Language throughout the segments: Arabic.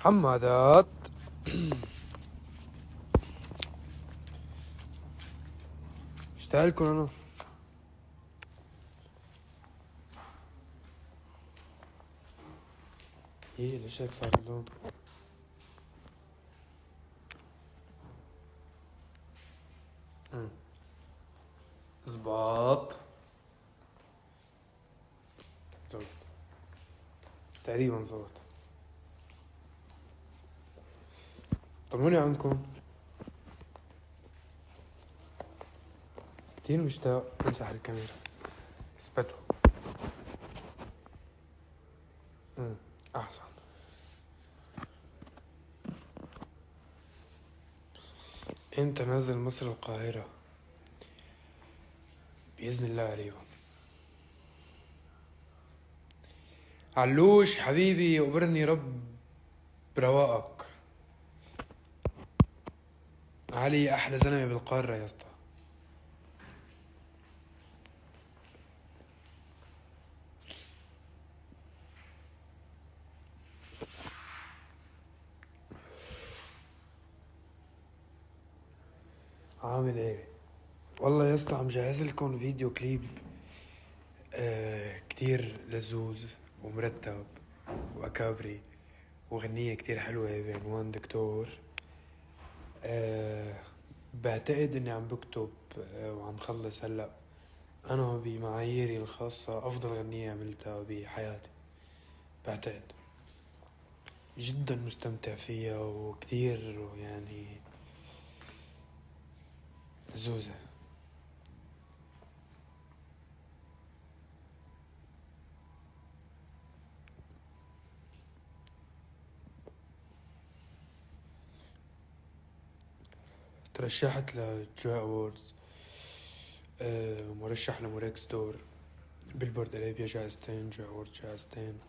حمادات. اشتغلكم انا. ايه ليش هيك صار اللون؟ زباط. زبط. تقريبا زبط. طمنوني عنكم. كتير مشتاق. امسح الكاميرا. اثبتوا. احسن. امتى نازل مصر القاهرة؟ بإذن الله قريبا. علوش حبيبي يقبرني رب برواقك. علي أحلى زلمة بالقارة يا اسطى. عامل ايه؟ والله يا اسطى عم جهز لكم فيديو كليب كتير لزوز ومرتب وأكابري وغنية كتير حلوة بعنوان دكتور. بعتقد اني عم بكتب وعم خلص هلأ انا بمعاييري الخاصة افضل غنية عملتها بحياتي. بعتقد جدا مستمتع فيها وكتير يعني لزوزة. ترشحت لجوي أووردز، مرشح لموريكس دور، بيلبورد أرابيا جائزتين، جوي أووردز جائزتين،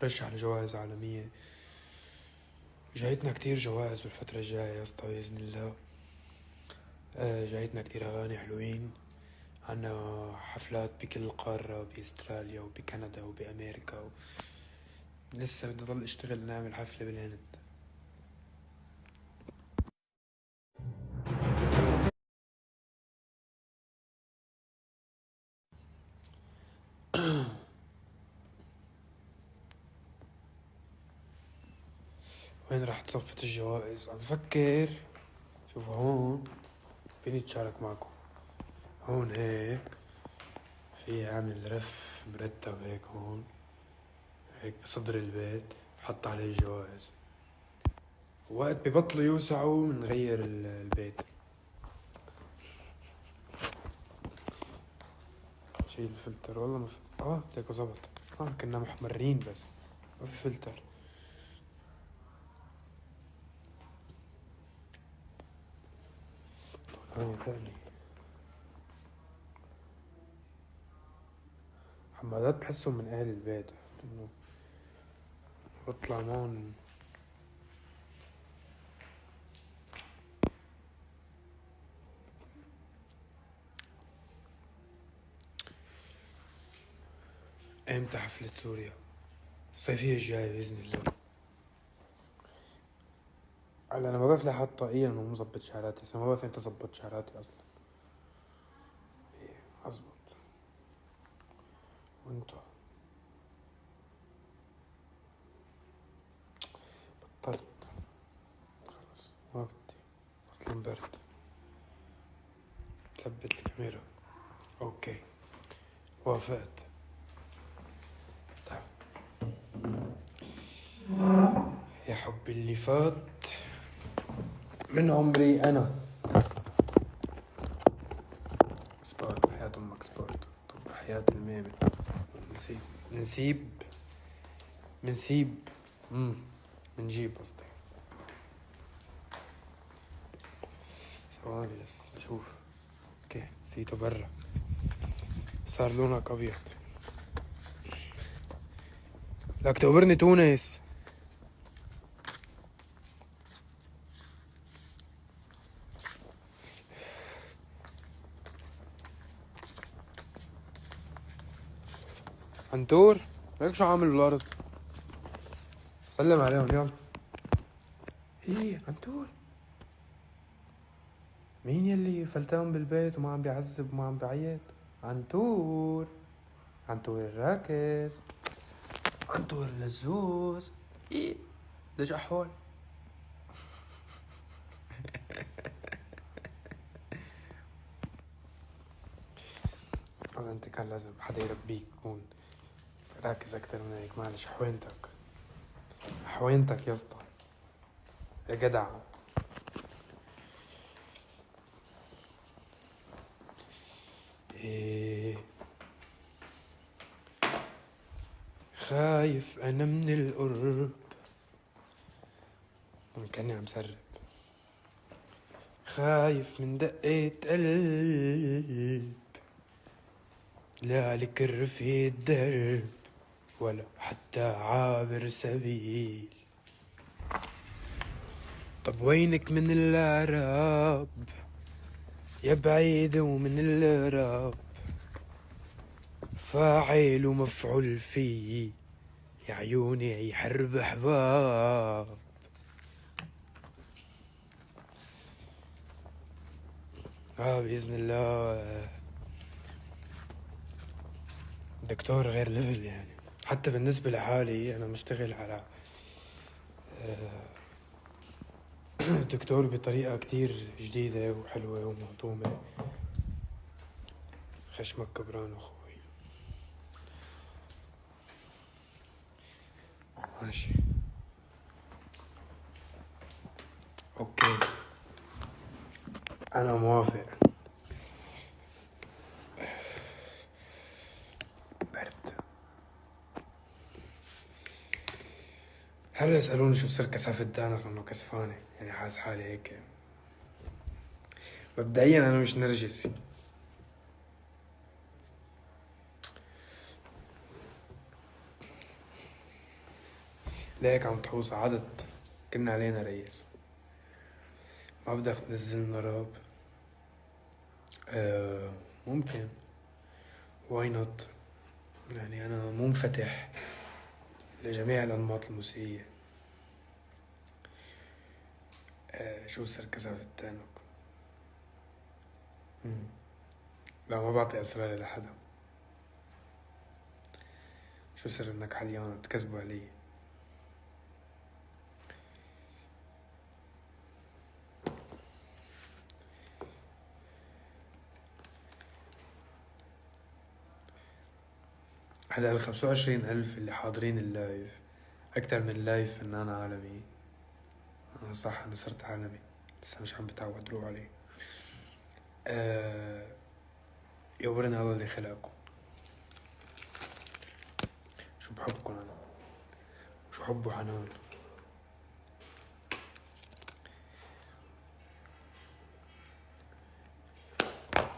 مرشح لجوائز عالمية. جايتنا كتير جوائز بالفترة الجاية يا اسطى بإذن الله. جايتنا كتير أغاني حلوين. عنا حفلات بكل القارة، بأستراليا وبكندا وبأمريكا لسه بدي ضل اشتغل نعمل حفلة بالهند. وين راح تصفت الجوائز؟ عم بفكر. شوفوا هون فيني اتشارك معكم. هون هيك في عامل رف مرتب هيك هون هيك بصدر البيت حط عليه الجوائز. وقت ببطلوا يوسعوا منغير البيت. شيل الفلتر والله ما في. ليكو زبط. كنا محمرين بس ما في فلتر. طلعوني تاني. حمادات بحسهم من اهل البيت. بطلع معهم. امتى حفلة سوريا؟ الصيفية الجاية بإذن الله. هلا أنا ما بعرف ليه حاط طاقية إنه مظبط شعراتي، بس ما بعرف إمتى ظبط شعراتي أصلا. إيه أظبط. وإنتو؟ بطلت خلص ما بدي أصلا برد. ثبت الكاميرا. أوكي وافقت. طيب يا حبي اللي فات من عمري أنا. سبورت حياة أمك سبورت. طب حياة الميمة. نسيب منجيب قصدي. ثواني بس أشوف. اوكي نسيته برا. صار لونك أبيض. لك تقبرني تونس. عنتور هيك شو عامل بالأرض؟ سلم عليهم يلا. ايه عنتور؟ مين يلي فلتان بالبيت وما عم بيعذب وما عم بيعيط؟ عنتور، عنتور الراكز، عنتور اللزوز. ايه ليش احوال؟ انت كان لازم حدا يربيك يكون راكز اكتر من هيك. معلش حوينتك، حوينتك يا اسطى يا جدع. ايه خايف انا من القرب، كاني عم سرب. خايف من دقة قلب، لا لكر في الدرب ولا حتى عابر سبيل. طب وينك من العرب يا بعيد ومن الرب، فاعل ومفعول فيه يا عيوني يحرب احباب. بإذن الله دكتور غير ليفل يعني. حتى بالنسبة لحالي أنا مشتغل على دكتور بطريقة كتير جديدة وحلوة ومهضومة. خشمك كبران أخوي. ماشي أوكي أنا موافق. برد. هلا يسألوني شو صار كسافة دانك إنه كسفانة، يعني حاس حالي هيك. مبدئيا أنا مش نرجسي، ليك عم تحوص عدت كنا علينا ريس. ما بدك تنزلنا راب؟ ممكن، واي نوت. يعني أنا منفتح لجميع الأنماط الموسيقية. شو سر كسافة دانك؟ لا ما بعطي أسراري لحدا. شو سر إنك حليان بتكذبوا علي؟ هلا 25,000 اللي حاضرين اللايف أكتر من اللايف فنان عالمي. صح أنا صرت عالمي لسه مش عم بتعود روح علي. يورينا الله اللي خلقكم. شو بحبكم أنا، شو حب وحنان.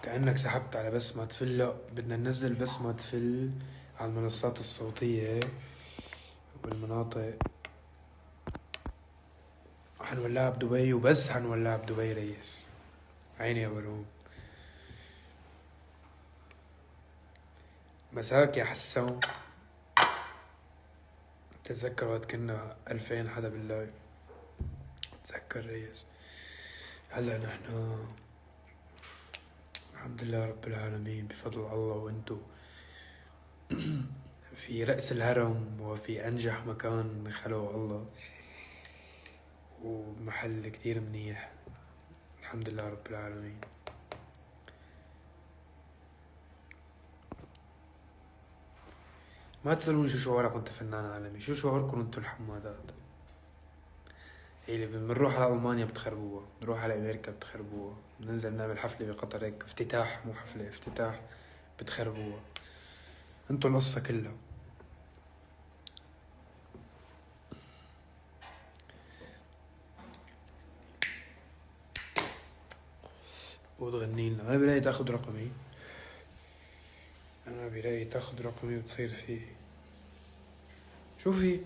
كأنك سحبت على بسمة تفل. لا بدنا ننزل بسمة تفل على المنصات الصوتية والمناطق. حنولعها بدبي وبس، حنولعها بدبي ريس. عيني يا بلوم. مساك يا حسون. تتذكر وقت كنا 2000 حدا باللايف؟ تذكر ريس. هلا نحن الحمد لله رب العالمين بفضل الله وانتو في رأس الهرم وفي أنجح مكان خلقه الله ومحل كتير منيح الحمد لله رب العالمين. ما تسألوني شو شعورك وانت فنان عالمي، شو شعوركم انتو الحمادات؟ هي اللي بنروح على ألمانيا بتخربوها، بنروح على أمريكا بتخربوها، بننزل نعمل حفلة بقطر هيك افتتاح، مو حفلة افتتاح، بتخربوها. انتو القصة كلها. وتغني لنا. أنا برأيي تاخد رقمي، أنا برأيي تاخد رقمي وتصير فيه. شوفي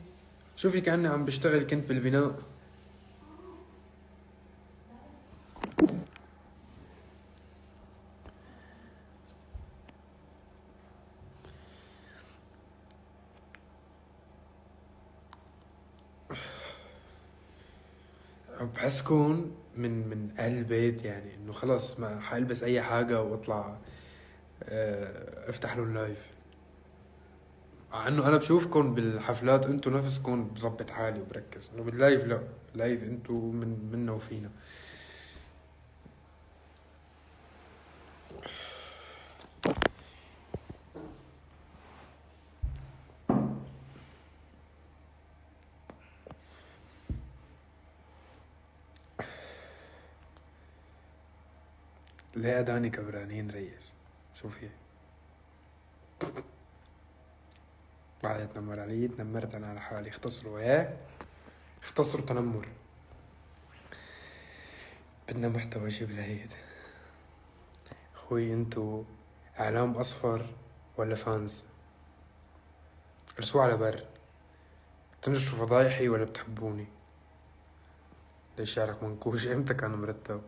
شوفي كأني عم بشتغل كنت بالبناء. بحسكن من اهل البيت، يعني انه خلص ما حالبس اي حاجة واطلع افتح لهم لايف. مع انه انا بشوفكم بالحفلات انتو نفسكم بظبط حالي وبركز، انه باللايف لا، باللايف انتو منا وفينا. ليه اداني كبرانين ريس؟ شو في؟ بعد تنمر علي تنمرت انا على حالي. اختصروا ايه، اختصروا تنمر. بدنا محتوى شبه العيد. اخوي انتو اعلام اصفر ولا فانز؟ ارسوا على بر. بتنشروا فضايحي ولا بتحبوني؟ ليش شعرك منكوش؟ امتى كان مرتب؟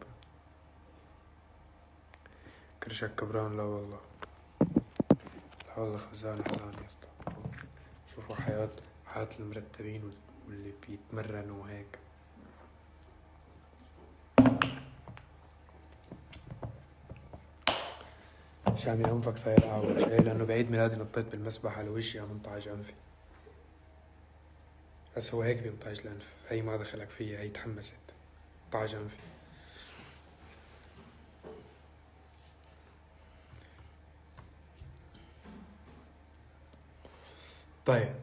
كرشك كبران؟ لا والله، لا والله خزان حزان يا اسطى. شوفوا حياة المرتبين واللي بيتمرنوا وهيك. شامي أنفك صاير أعوج ايه؟ لأنه بعيد ميلادي نطيت بالمسبح على وجهي عم انطعج أنفي. بس هو هيك بينطعج الأنف، هي ما دخلك فيها، هي تحمست انطعج أنفي. طيب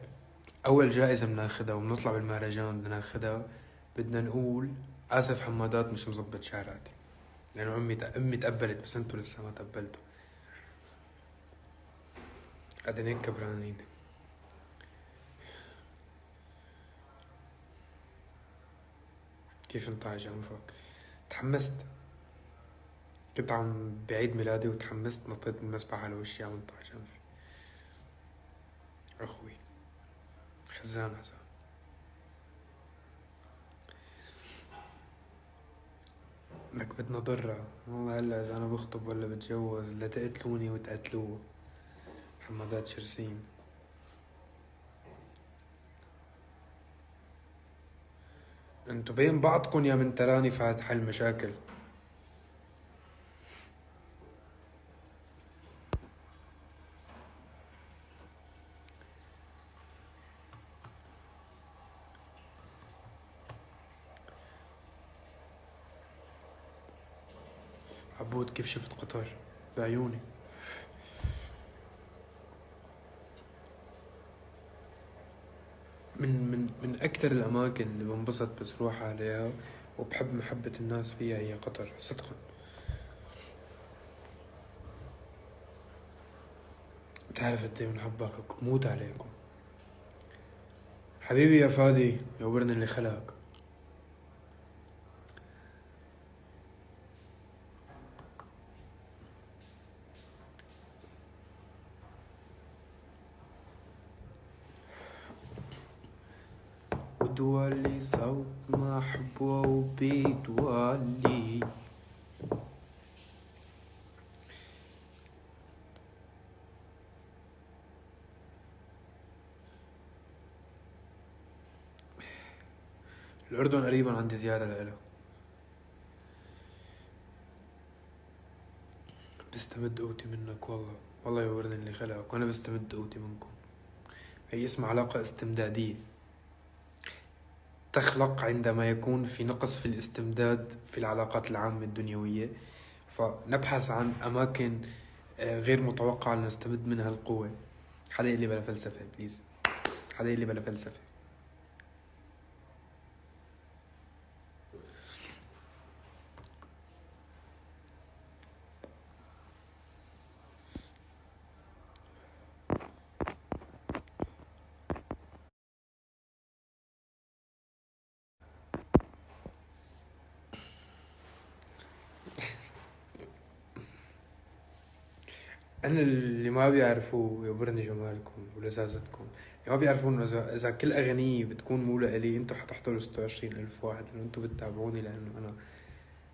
أول جائزة بناخدها وبنطلع بالمهرجان بدنا ناخدها، بدنا نقول آسف حمادات مش مزبط شعراتي، لأنه يعني أمي تقبلت بس انتو لسه ما تقبلتوا. قاعدين هيك كبرانين. كيف انطعج أنفك؟ تحمست، كنت عم بعيد ميلادي وتحمست نطيت من المسبح على وشي عم انطعج أنفي. أخوي خزان حزان. لك بدنا ضرة والله. هلا إذا أنا بخطب ولا بتجوز لا تقتلوني وتقتلوه. حمادات شرسين. انتو بين بعضكن يا من تراني فاتح المشاكل. عبود كيف شفت قطر؟ بعيوني. من أكتر الأماكن اللي بنبسط بس روح عليها وبحب محبة الناس فيها هي قطر صدقا. بتعرف قد ايه بنحبك، موت عليكم. حبيبي يا فادي يا ورن اللي خلقك. ودولي صوت محبوب وبيدولي. الأردن قريبا عندي زيارة لإله. بستمد قوتي منك والله، والله يا ورد اللي خلقك، وأنا بستمد قوتي منكم. هي اسمها علاقة استمدادية، تخلق عندما يكون في نقص في الاستمداد في العلاقات العامة الدنيوية، فنبحث عن أماكن غير متوقعة لنستمد منها القوة. حدا يقلي بلا فلسفة بليز، حدا يقلي بلا فلسفة. أنا اللي ما بيعرفوا يبرني جمالكم ولذاذتكم، اللي ما بيعرفوا إنه إذا كل أغنية بتكون مو لإلي انتو حتحضروا 26,000 واحد، لأنه انتو بتتابعوني لأنه أنا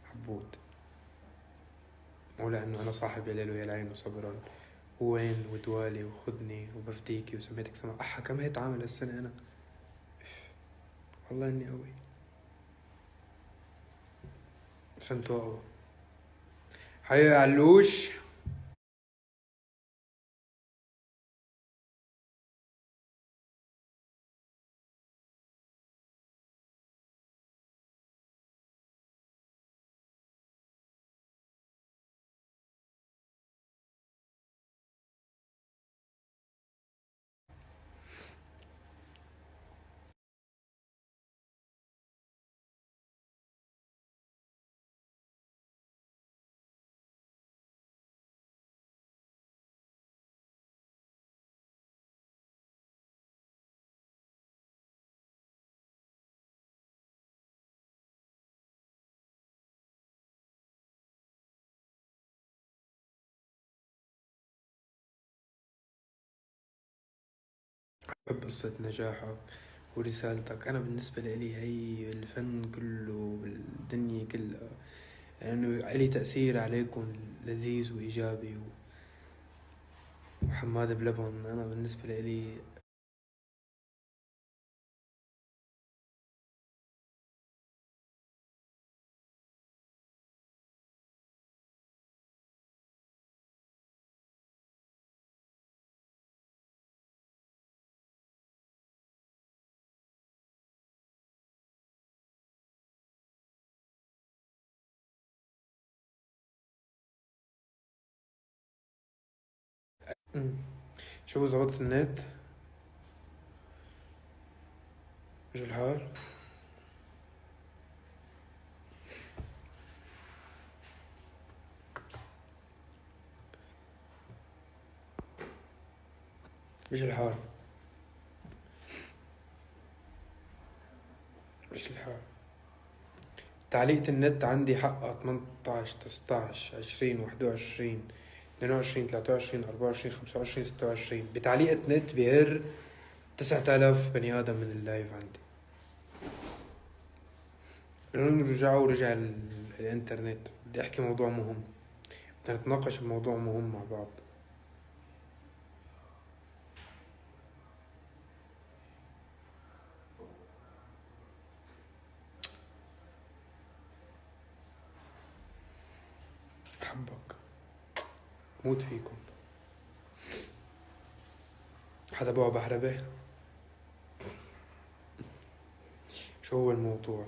حبوت، مو لأنه أنا صاحب يا ليل ويا العين وصبرا وين ودوالي وخدني وبفديكي وسميتك سما. كم هيت عامل هالسنة أنا. والله إني قوي. بس انتوا أقوى. حي علوش. بحب قصة نجاحك ورسالتك. أنا بالنسبة لي هي الفن كله بالدنيا كلها، لأنه يعني إلي تأثير عليكم لذيذ وإيجابي. وحماد بلبن أنا بالنسبة لي شو زبطت النت؟ شو الحال؟ مش الحال. مش الحال. تعليقة النت عندي حقها 18 19 20 21 22 23 24 25 26. بتعليقة نت بيهر 9000 بني آدم من اللايف عندي. لأنه رجع الإنترنت. بدي أحكي موضوع مهم، بدنا نتناقش بموضوع مهم مع بعض. أحبك، موت فيكم. حدا بوع بحربة. شو هو الموضوع؟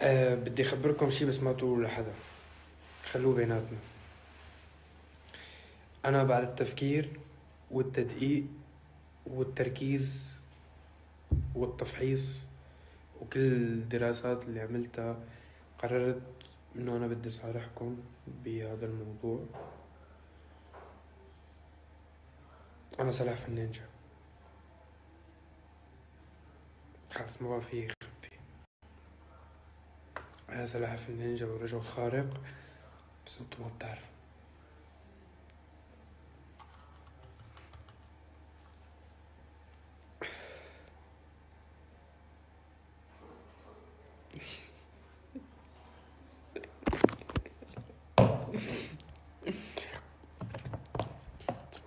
بدي أخبركم شي بس ما تقولوا لحدا، خلوه بيناتنا. أنا بعد التفكير والتدقيق والتركيز والتفحيص وكل الدراسات اللي عملتها، قررت إنه أنا بدي صارحكم بهذا الموضوع. أنا سلاحف النينجا. خلاص ما في يخبي. أنا سلاحف النينجا ورجل خارق، بس انتو ما بتعرفوا.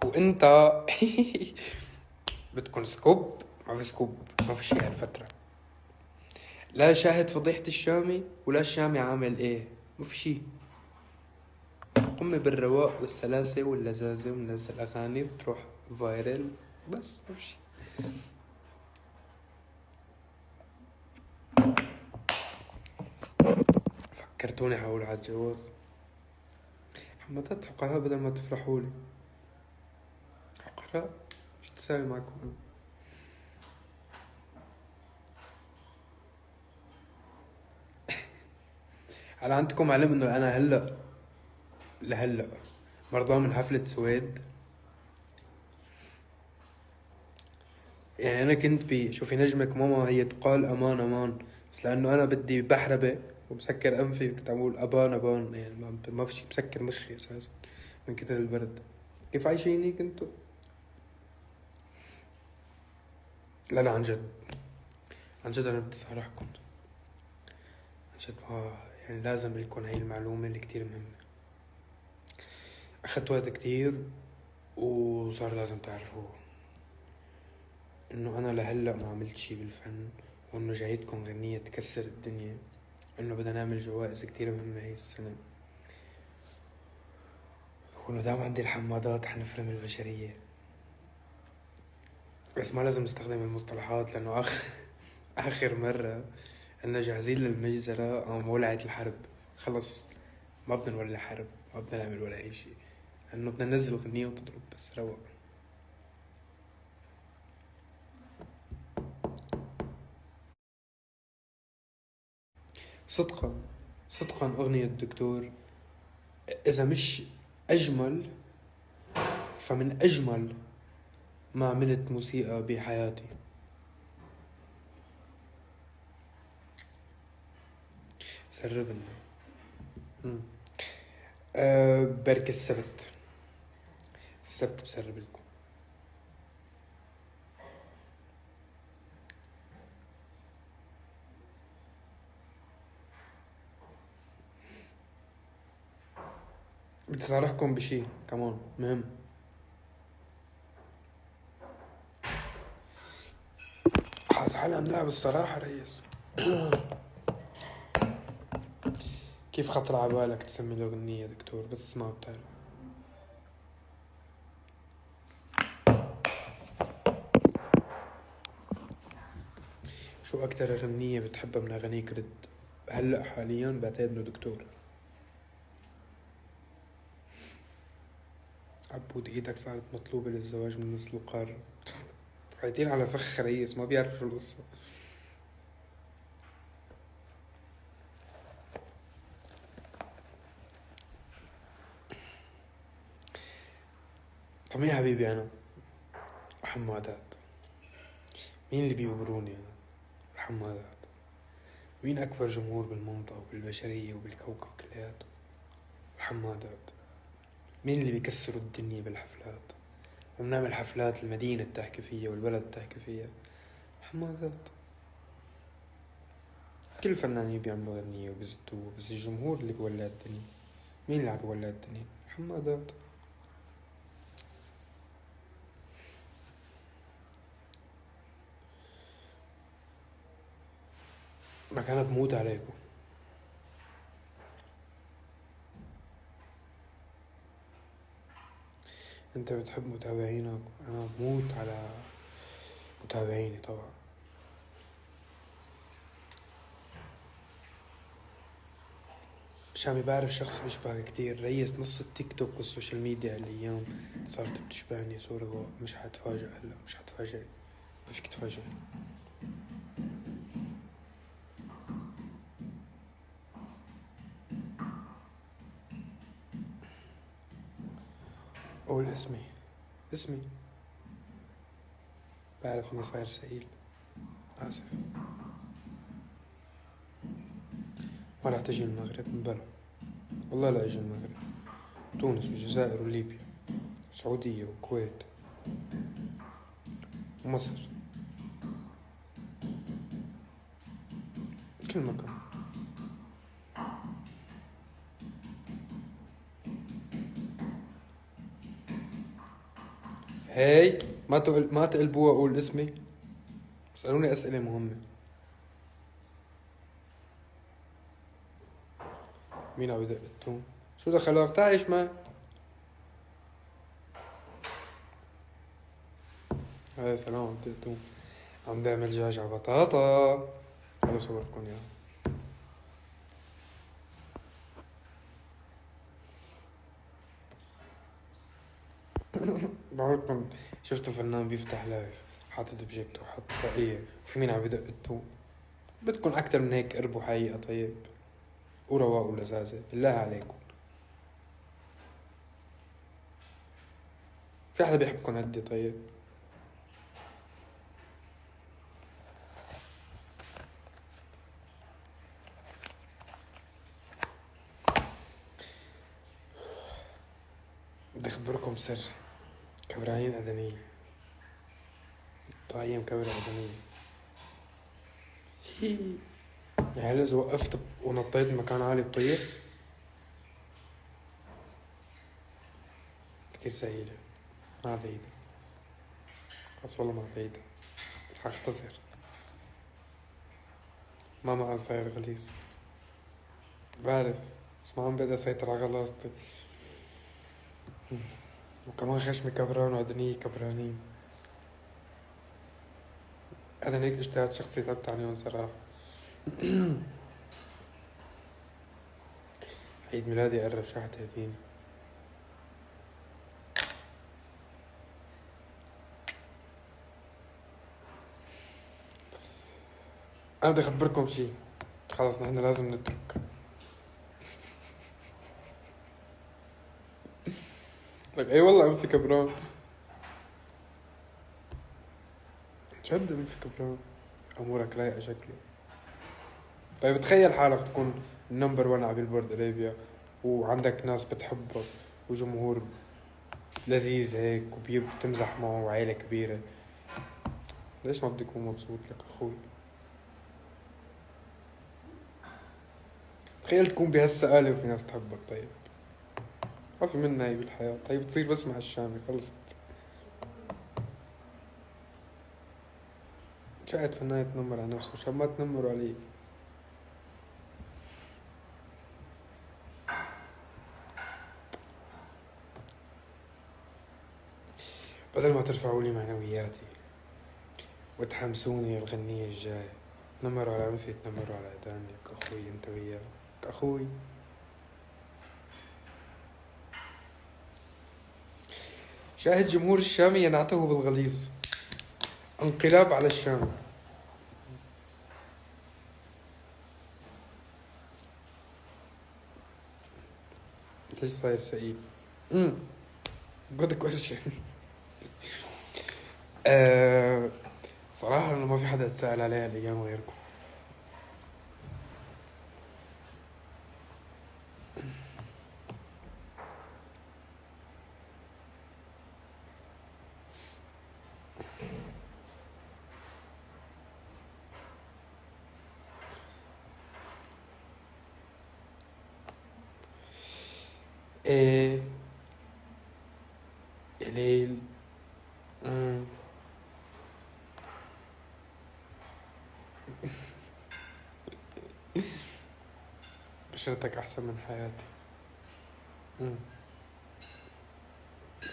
وانت بدكن سكوب؟ ما في سكوب، ما في شي هالفترة. لا شاهد فضيحة الشامي ولا الشامي عامل ايه، ما في شي. قمي بالرواق والسلاسة واللذاذة وننزل اغاني بتروح فايرل، بس ما في شي. فكرتوني حاول على الجواز. حماتات حقراء بدل ما تفرحولي. حقراء شو تساوي معكم؟ على عندكم علم انه انا لهلا مرضى من حفلة سويد. يعني انا كنت شوفي نجمك ماما هي تقال امان امان، بس لانه انا بدي بحربة ومسكر انفي كنت عم اقول ابان ابان. يعني ما في شي مسكر مخي اساسا من كتر البرد. كيف عايشيني كنتو؟ لا لا عن جد، عن جد انا بدي صارحكم عن جد. يعني لازم لكم هاي المعلومة اللي كتير مهمة. اخذت وقت كتير وصار لازم تعرفوه انه انا لهلا ما عملت شي بالفن، وانه جايتكم غنية تكسر الدنيا. إنه بدنا نعمل جوائز كتير مهمة هاي السنة، وإنه دام عندي الحمادات حنفرم البشرية. بس ما لازم نستخدم المصطلحات لأنه آخر مرة إننا جاهزين للمجزرة قام ولعت الحرب. خلص ما بدنا نولع حرب، ما بدنا نعمل ولا أي شيء، إنه بدنا ننزل أغنية وتضرب بس روق. صدقا صدقا أغنية الدكتور إذا مش أجمل فمن أجمل ما عملت موسيقى بحياتي. سربنا. بركي السبت بسرب لكم. بدي أصارحكم بشي كمان مهم. حاس حالي عم لعب الصراحة ريس. كيف خطر عبالك تسمي الأغنية دكتور؟ بس ما بتعرف. شو أكتر أغنية بتحبها من أغانيك رد هلأ حاليا؟ بعتقد إنه دكتور. عبود إيدك صارت مطلوبة للزواج من نص القارة. فايتين على فخ ريس ما بيعرفوا شو القصة. طب مين حبيبي أنا؟ حمادات. مين اللي بيقبروني أنا؟ الحمادات. مين أكبر جمهور بالمنطقة وبالبشرية وبالكوكب كلياته؟ الحمادات. مين اللي بيكسروا الدنيا بالحفلات وبنعمل حفلات المدينة بتحكي فيها والبلد بتحكي فيها؟ حمادات. كل الفنانين بيعملوا أغنية وبيزتوها، بس الجمهور اللي بيولع الدنيا. مين اللي عم بيولع الدنيا؟ حمادات. ما كانت بموت عليكم. انت بتحب متابعينك، انا بموت على متابعيني طبعا. مش عم بعرف شخص بيشبهك كتير ريس. نص التيك توك والسوشيال ميديا الايام صارت بتشبهني صورة. مش حتفاجئ هلا، مش حتفاجئ. ما فيك تفاجئ. قول اسمي. بعرف اني صاير سئيل، اسف. ما رح تجي المغرب من بلا، والله لا اجي المغرب. تونس والجزائر وليبيا، السعودية والكويت ومصر، كل مكان. هاي ما تقلبوها. اقول اسمي. اسألوني اسئلة مهمة. مين عم يدق التون؟ شو دخلك؟ تعيش معي. هاي سلام. عم يدق التون، عم بعمل دجاج على بطاطا. خلوا صورتكم يا بعودكم. شفتوا فنان بيفتح لايف حاطط بجيبته وحط طاقية وفي مين عم يدق التون؟ بدكم أكتر من هيك قربوا حقيقة طيب ورواق ولذاذة بالله عليكم. في حدا بيحبكم هدي طيب؟ بدي أخبركم سر. كبرايين أدمية، طايم كبرة أدمية. يعني هلا إذا وقفت ونطيت مكان عالي بطير؟ كتير سهيلة، ما بعيدة. خلاص والله ما بعيدة، حاختصر. ماما قال صاير غليظ. بعرف، بس ما عم بقدر اسيطر على غلاصتي. وكمان خشمي كبران وعدنية كبرانين. انا هيك اجتهاد شخصي تعبت عليهم صراحة. عيد ميلادي قرب، شو حتهديني؟ انا بدي اخبركم شي، خلص نحن لازم نترك. لك اي والله انفي كبران، جد انفي كبران. امورك رايقة شكله. طيب تخيل حالك تكون نمبر 1 على بيلبورد ارابيا، وعندك ناس بتحبك وجمهور لذيذ هيك وبتمزح معه وعائلة كبيرة، ليش ما بدي أكون مبسوط لك أخوي؟ تخيل تكون بهالسقالة وفي ناس تحبك. طيب ما في منها هي بالحياة. طيب تصير بس مع الشامي، خلصت. شاهد فنان يتنمر على نفسه، مشان ما تنمروا علي. بدل ما ترفعوا لي معنوياتي وتحمسوني للغنية الجاية، تنمروا على أنفي، تنمروا على أدانك أخوي أنت وياه. أخوي شاهد جمهور الشامي ينعته بالغليظ. انقلاب على الشام. ليش صاير سئيل؟ good question. صراحة أنا ما في حدا اتسأل عليها الأيام غيركم. إيه يا ليل. بشرتك أحسن من حياتي.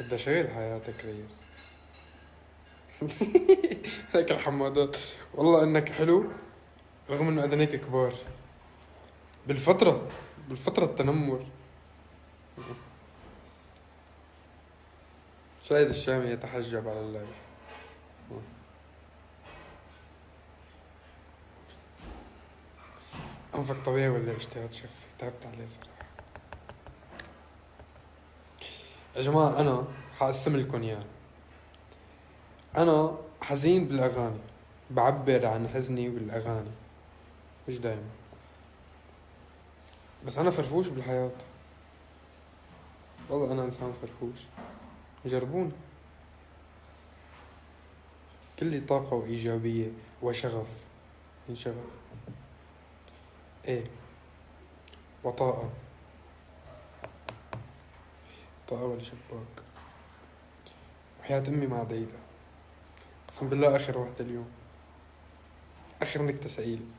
بدي أشغل حياتك ريس. هيك الحمادات. والله إنك حلو رغم إنه أدنيك كبار. بالفترة التنمر. شاهد الشامي يتحجب على اللايف. أنفك طبيعي ولا اجتهاد شخصي؟ تعبت عليه صراحة. يا جماعة أنا حقسم لكم إياه. أنا حزين بالأغاني، بعبر عن حزني بالأغاني، مش دايما. بس أنا فرفوش بالحياة. والله أنا إنسان فرفوش، جربوني. كلي طاقة وإيجابية وشغف. من شغف إيه؟ وطاقة. طاقة ولا شباك. وحياة أمي مع دايدة، أقسم بالله آخر واحدة اليوم، آخر نكتة سعيد،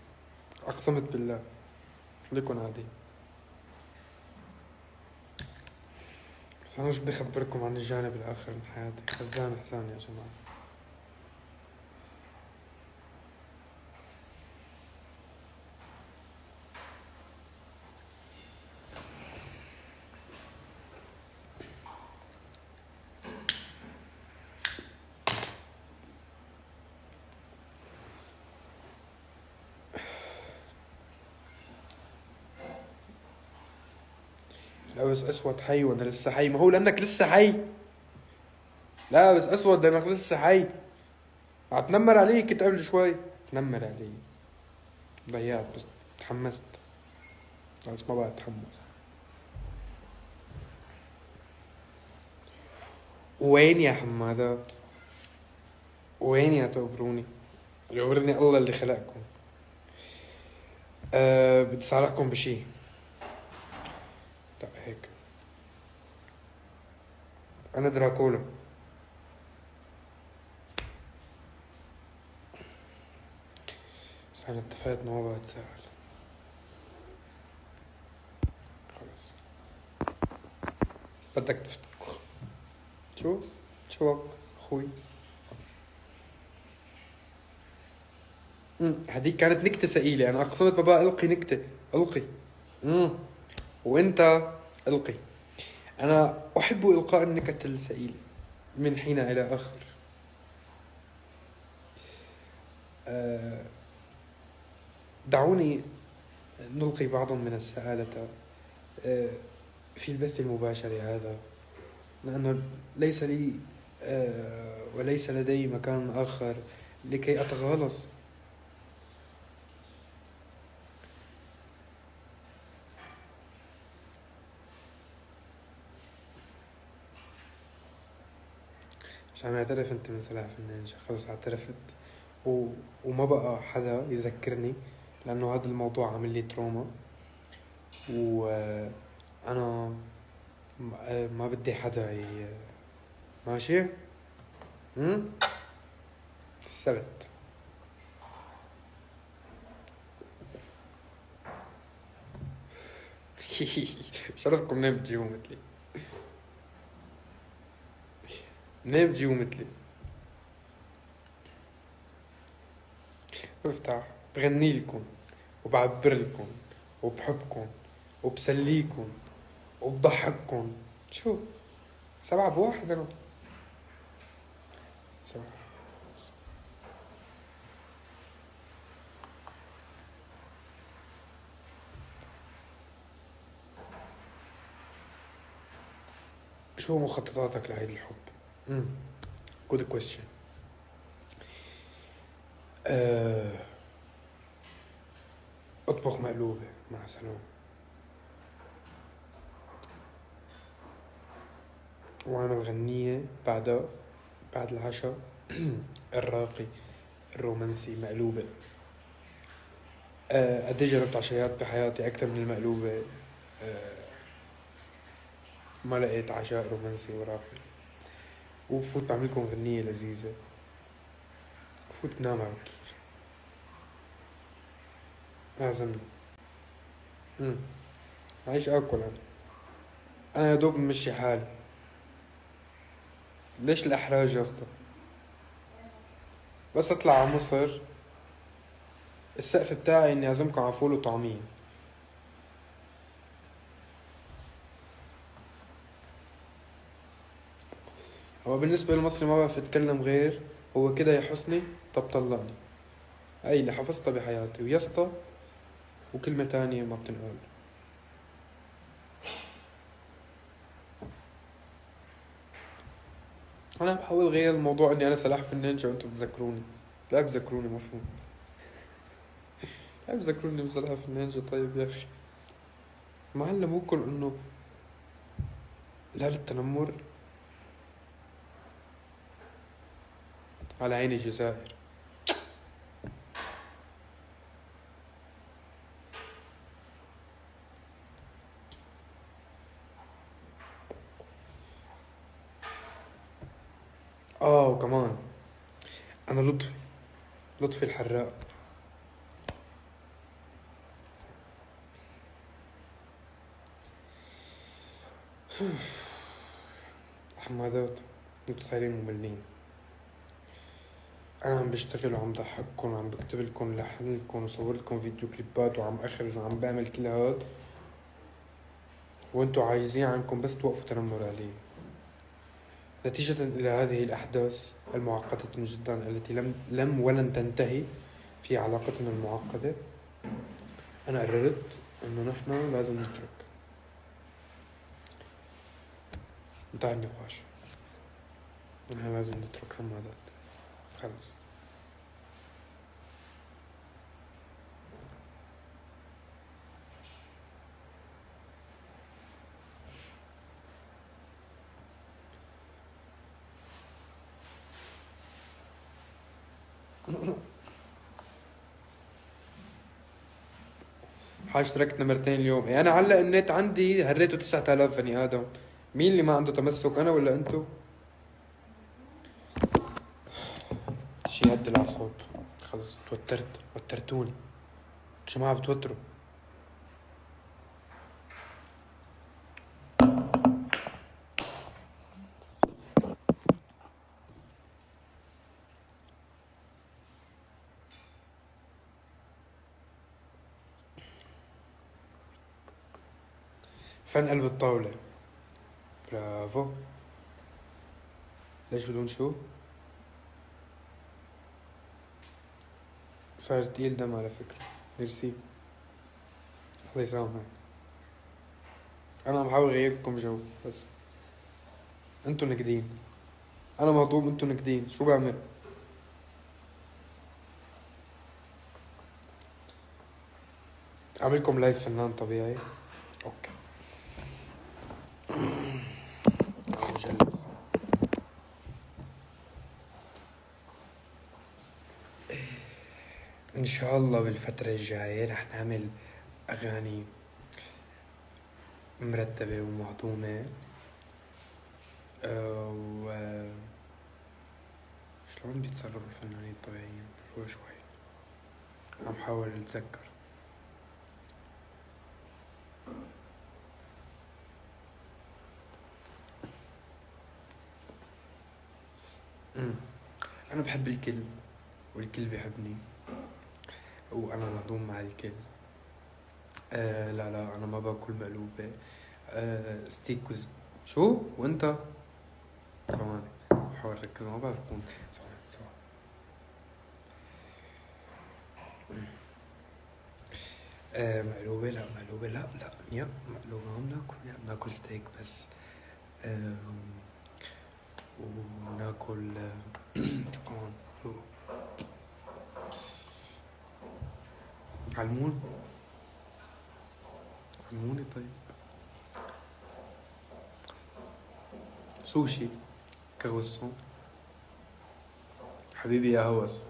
أقسمت بالله. خليكن عادي. بس أنا مش بدي أخبركم عن الجانب الآخر من حياتي. خزان حسان يا جماعة. لابس أسود حي وأنا لسه حي؟ ما هو لأنك لسه حي. لابس أسود لأنك لسه حي. هتنمر عليك كنت قبل شوي. تنمر علي ضيعت، بس تحمست. بس ما بقى أتحمس. وين يا حمادات؟ وين يا تقبروني؟ جاورني الله اللي خلقكم. بدي أسألكم بشي. لا هيك، أنا دراكولا. بس أنا اتفقت إنه ما بتسأل. بدك شو اخوي. هذيك كانت نكتة ثقيلة، انا اقسمت بابا القي نكتة، القي. وانت القي. انا احب القاء النكت الثقيلة من حين الى اخر. دعوني نلقي بعض من السعادة في البث المباشر هذا، لأنه ليس لي وليس لدي مكان آخر لكي أتغالظ. مش عم يعترف أنت من سلاح فنان، خلص اعترفت وما بقى حدا يذكرني، لأنه هذا الموضوع عامل لي تروما، وأنا ما بدي حدا ماشي. السبت بشرفكم منين بتجيبوا مثلي، منين بتجيبوا مثلي. بفتح بغني لكم وبعبر لكم وبحبكم وبسليكم وبضحككم. شو 7 بواحد أنا 7. شو مخططاتك لهيد الحب؟ good question. اطبخ مقلوبة مع سلام، واعمل غنية بعد العشاء الراقي الرومانسي مقلوبة. قد جربت عشايات بحياتي أكثر من المقلوبة، ما لقيت عشاء رومانسي وراقي. وفوت بعملكم غنية لذيذة، فوت بنام على بكير، أعزمني. عايش أكل أنا يا دوب مشي حالي. ليش الإحراج يا اسطى؟ بس أطلع على مصر السقف بتاعي إني أعزمكم على فول وطعمية. هو بالنسبة للمصري ما بعرف أتكلم غير هو كده يا حسني طب طلقني، أي اللي حفظتها بحياتي، ويسطا وكلمة تانية ما بتنقال. أنا بحاول غير الموضوع إني أنا سلاح فنان شو أنتم بتذكروني. لا بذكروني مفهوم، لا بذكروني بسلاح فنان شو. طيب يا أخي ما علموكم إنه لا للتنمر على عين الجزائر. وكمان أنا لطفي الحراق. حمادات انتوا صايرين مملين. أنا عم بشتغل وعم ضحككم وعم بكتب لكم لحن لكم وصور لكم فيديو كليبات وعم أخرج وعم بعمل كل هاد، وانتوا عايزين عنكم بس توقفوا تنمر علي. نتيجة إلى هذه الأحداث المعقدة جدا التي لم ولن تنتهي في علاقتنا المعقدة، أنا قررت إنه نحن لازم نترك. انتهى النقاش، نحن لازم نترك حمادات خلص. حاج تركت مرتين اليوم. انا علق النت عندي هريته 9000 بني ادم. مين اللي ما عنده تمسك، انا ولا انتو؟ شي هد الاعصاب خلص، وترتوني جماعة بتوتروا. فن قلب الطاولة. برافو. ليش بدون شو؟ صار تقيل دم على فكرة. ميرسي. الله يسامحك. أنا عم بحاول أغير لكم جو بس أنتو نكدين. أنا مهضوم أنتو نكدين، شو بعمل؟ أعملكم لايف فنان طبيعي؟ أوكي. جلس. إن شاء الله بالفترة الجاية رح نعمل أغاني مرتبة ومهضومة. و شلون بيتصرفوا الفنانين الطبيعيين؟ شوي عم حاول أتذكر. أنا بحب الكل والكل بيحبني وأنا مهضوم مع الكل. لا أنا ما باكل مقلوبة. ستيك شو؟ وأنت؟ ثواني بحاول أركز، ما بعرف أكون. ثواني. مقلوبة لا يا مقلوبة ما بناكل ستيك بس. وناكل شو كمان؟ علموني طيب. سوشي، كروسون. حبيبي يا هوس.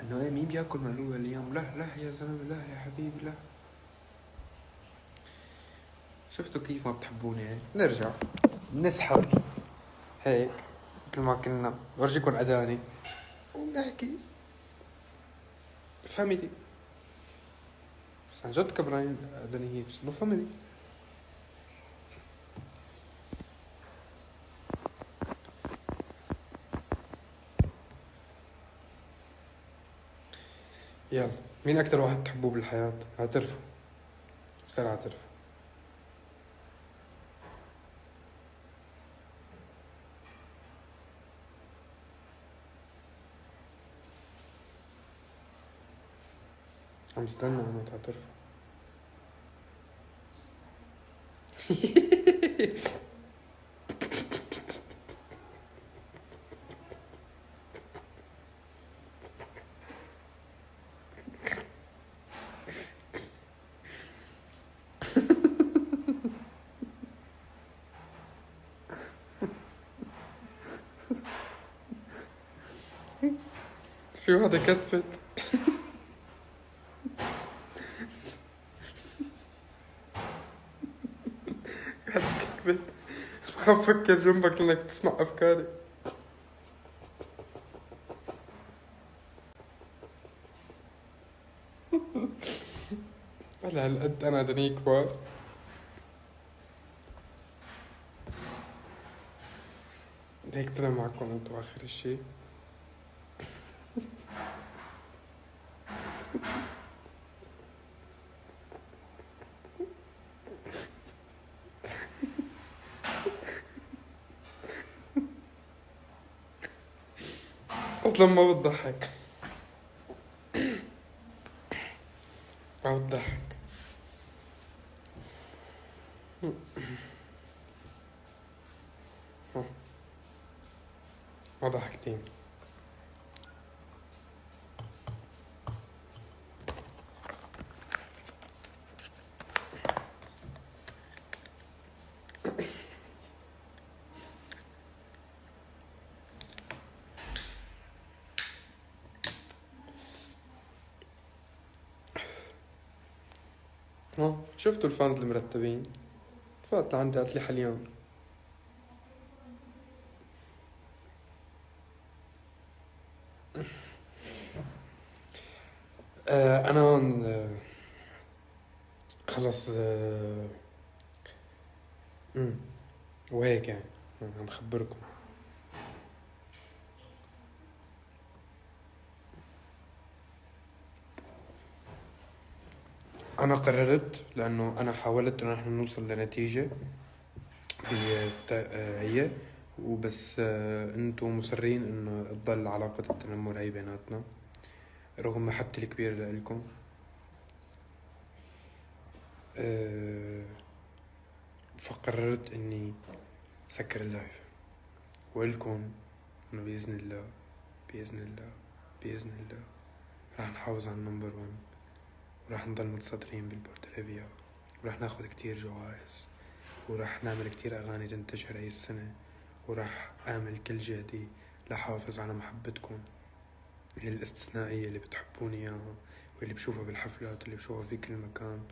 انه ايه، مين بياكل مقلوبة اليوم؟ لا يا زلمة، لا يا حبيبي، لا. شفتوا كيف ما بتحبوني هيك؟ نرجع نسحب هيك مثل ما كنا، برجيكم أداني ونحكي فاميلي. بس عن جد كبرانين أدانيين، بس إنه فاميلي. يلا، مين أكتر واحد تحبوه بالحياة؟ اعترفوا بسرعة، اعترفوا. عم استنى أنا تعترفوا. في واحدة كتبت بخاف أفكر جنبك إنك تسمع أفكاري. على هالقد أنا أدني كبار. هيك طلع معكم أنتوا آخر الشي. أصلا ما بتضحك، ما بتضحك. ما ضحكتين. شفتوا الفانز المرتبين؟ فات لعندي قالت لي حليان. أنا خلص. وهيك يعني عم خبركم. أنا قررت لأنه أنا حاولت إنه نحن نوصل لنتيجة هي وبس. انتم مصرين انه تضل علاقة التنمر هي بيناتنا رغم محبتي الكبيرة لإلكم. فقررت اني سكر اللايف وإلكم انه بإذن الله بإذن الله بإذن الله راح نحافظ على النمبر 1 وراح نضل متصدرين بالبورد الأبيض وراح ناخد كتير جوائز وراح نعمل كتير أغاني تنتشر هاي السنة وراح أعمل كل جهدي لحافظ على محبتكم الاستثنائية اللي بتحبوني إياها واللي بشوفها بالحفلات واللي بشوفها بكل مكان.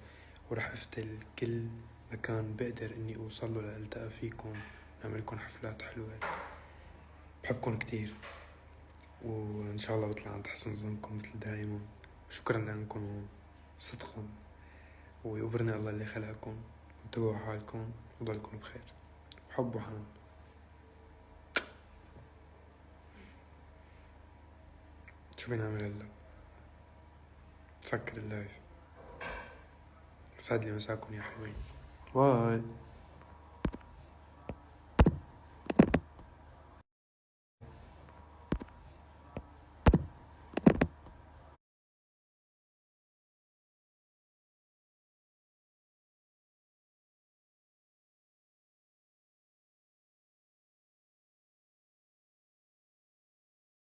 وراح أفتل كل مكان بقدر إني أوصل له لألتقى فيكم نعملكم حفلات حلوة. بحبكم كتير وإن شاء الله بطلع عند حسن ظنكم مثل دائما. شكرا لأنكم هون صدقا ويقبرني الله اللي خلقكم. انتبهوا حالكم وضلكم بخير وحب وحنان. شو بنعمل هلا؟ سكر اللايف. سعد لي مساكم يا حلوين. باي.